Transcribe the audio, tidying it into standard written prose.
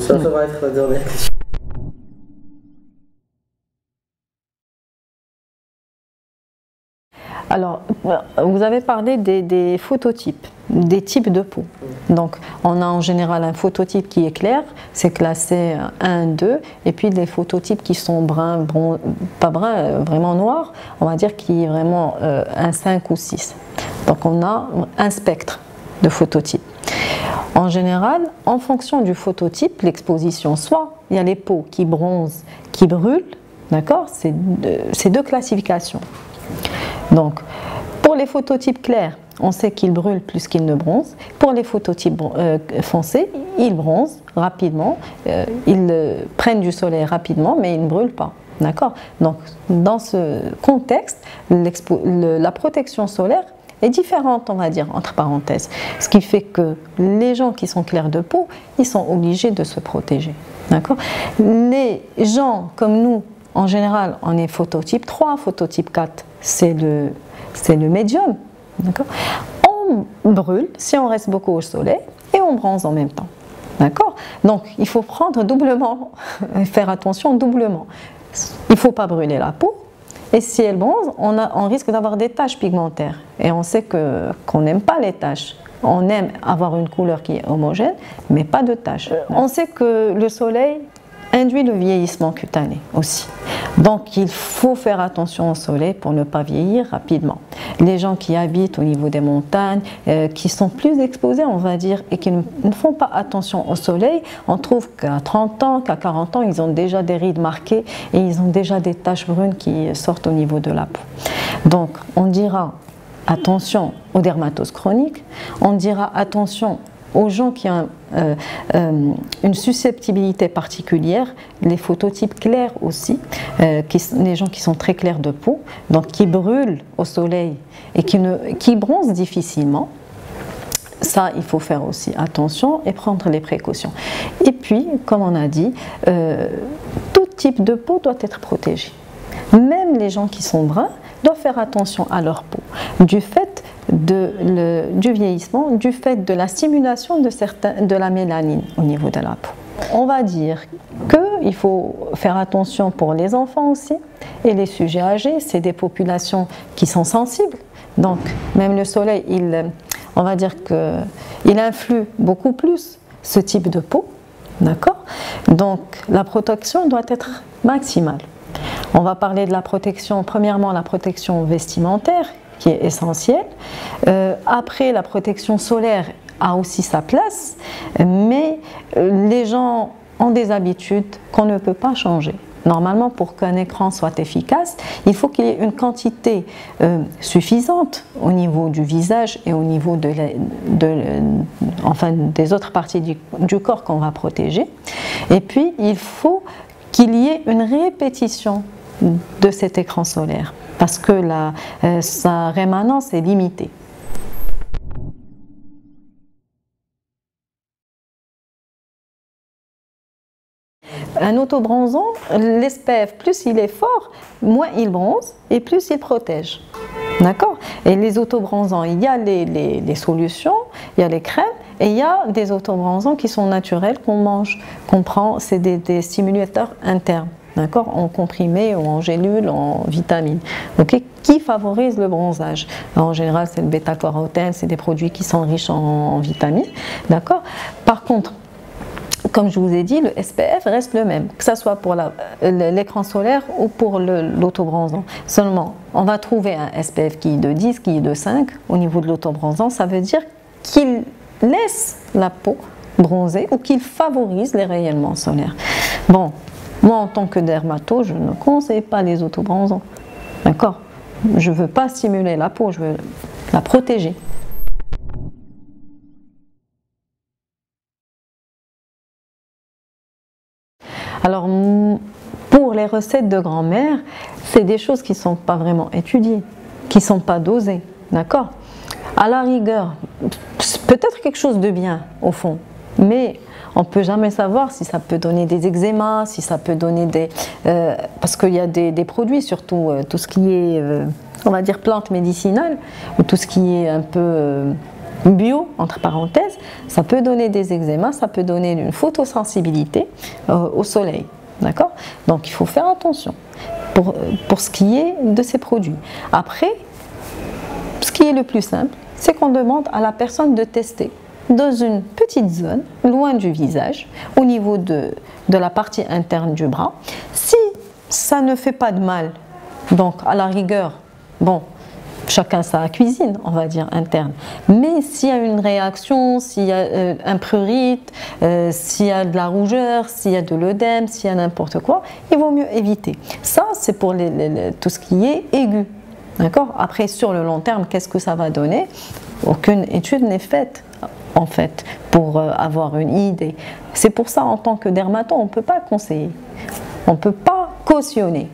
Ça va être la dernière question. Alors, vous avez parlé des phototypes, des types de peau. Donc, on a en général un phototype qui est clair, c'est classé 1, 2, et puis des phototypes qui sont bruns, pas bruns, vraiment noirs, on va dire qui est vraiment un 5 ou 6. Donc, on a un spectre de phototypes. En général, en fonction du phototype, l'exposition, soit il y a les peaux qui bronzent, qui brûlent, d'accord, c'est deux classifications. Donc, pour les phototypes clairs, on sait qu'ils brûlent plus qu'ils ne bronzent. Pour les phototypes foncés, ils bronzent rapidement, ils prennent du soleil rapidement, mais ils ne brûlent pas. D'accord? Donc, dans ce contexte, la protection solaire est différente, on va dire, entre parenthèses. Ce qui fait que les gens qui sont clairs de peau, ils sont obligés de se protéger. D'accord? Les gens comme nous, en général, on est phototype 3, phototype 4, c'est le médium. On brûle si on reste beaucoup au soleil et on bronze en même temps. D'accord? Donc, il faut prendre doublement, faire attention doublement. Il ne faut pas brûler la peau. Et si elle bronze, on risque d'avoir des taches pigmentaires. Et on sait qu'on n'aime pas les taches. On aime avoir une couleur qui est homogène, mais pas de taches. On sait que le soleil induit le vieillissement cutané aussi. Donc il faut faire attention au soleil pour ne pas vieillir rapidement. Les gens qui habitent au niveau des montagnes, qui sont plus exposés, on va dire, et qui ne font pas attention au soleil, on trouve qu'à 30 ans, qu'à 40 ans, ils ont déjà des rides marquées et ils ont déjà des taches brunes qui sortent au niveau de la peau. Donc on dira attention aux dermatoses chroniques, on dira attention aux gens qui ont une susceptibilité particulière, les phototypes clairs aussi, les gens qui sont très clairs de peau, donc qui brûlent au soleil et qui bronzent difficilement. Ça, il faut faire aussi attention et prendre les précautions. Et puis, comme on a dit, tout type de peau doit être protégé. Même les gens qui sont bruns doivent faire attention à leur peau, du fait du vieillissement, du fait de la stimulation de la mélanine au niveau de la peau. On va dire qu'il faut faire attention pour les enfants aussi et les sujets âgés, c'est des populations qui sont sensibles, donc même le soleil, on va dire qu'il influe beaucoup plus ce type de peau, d'accord? Donc la protection doit être maximale. On va parler de la protection, premièrement la protection vestimentaire qui est essentielle. Après, la protection solaire a aussi sa place, mais les gens ont des habitudes qu'on ne peut pas changer. Normalement, pour qu'un écran soit efficace, il faut qu'il y ait une quantité suffisante au niveau du visage et au niveau enfin, des autres parties du corps qu'on va protéger. Et puis, il faut qu'il y ait une répétition de cet écran solaire parce que sa rémanence est limitée. Un autobronzant, l'SPF, plus il est fort, moins il bronze et plus il protège. D'accord? Et les autobronzants, il y a les solutions, il y a les crèmes, et il y a des autobronzants qui sont naturels, qu'on mange, qu'on prend, c'est des stimulateurs internes. D'accord, en comprimé ou en gélule, en vitamines, okay, qui favorisent le bronzage. Alors, en général, c'est le bêta-carotène, c'est des produits qui sont riches en vitamines. D'accord. Par contre, comme je vous ai dit, le SPF reste le même, que ce soit pour l'écran solaire ou pour l'autobronzant. Seulement, on va trouver un SPF qui est de 10, qui est de 5 au niveau de l'autobronzant. Ça veut dire qu'il laisse la peau bronzer ou qu'il favorise les rayonnements solaires. Bon. Moi, en tant que dermato, je ne conseille pas les autobronzants. D'accord? Je ne veux pas stimuler la peau, je veux la protéger. Alors, pour les recettes de grand-mère, c'est des choses qui ne sont pas vraiment étudiées, qui ne sont pas dosées. D'accord? À la rigueur, peut-être quelque chose de bien, au fond, mais on ne peut jamais savoir si ça peut donner des eczémas, si ça peut donner des... parce qu'il y a des produits, surtout tout ce qui est, on va dire, plantes médicinales, ou tout ce qui est un peu bio, entre parenthèses, ça peut donner des eczémas, ça peut donner une photosensibilité au soleil. D'accord? Donc il faut faire attention pour ce qui est de ces produits. Après, ce qui est le plus simple, c'est qu'on demande à la personne de tester dans une petite zone, loin du visage, au niveau de la partie interne du bras. Si ça ne fait pas de mal, donc à la rigueur, bon, chacun sa cuisine, on va dire, interne. Mais s'il y a une réaction, s'il y a un prurite, s'il y a de la rougeur, s'il y a de l'œdème, s'il y a n'importe quoi, il vaut mieux éviter. Ça, c'est pour tout ce qui est aigu. D'accord? Après, sur le long terme, qu'est-ce que ça va donner? Aucune étude n'est faite, en fait, pour avoir une idée. C'est pour ça, en tant que dermato, on ne peut pas conseiller. On ne peut pas cautionner.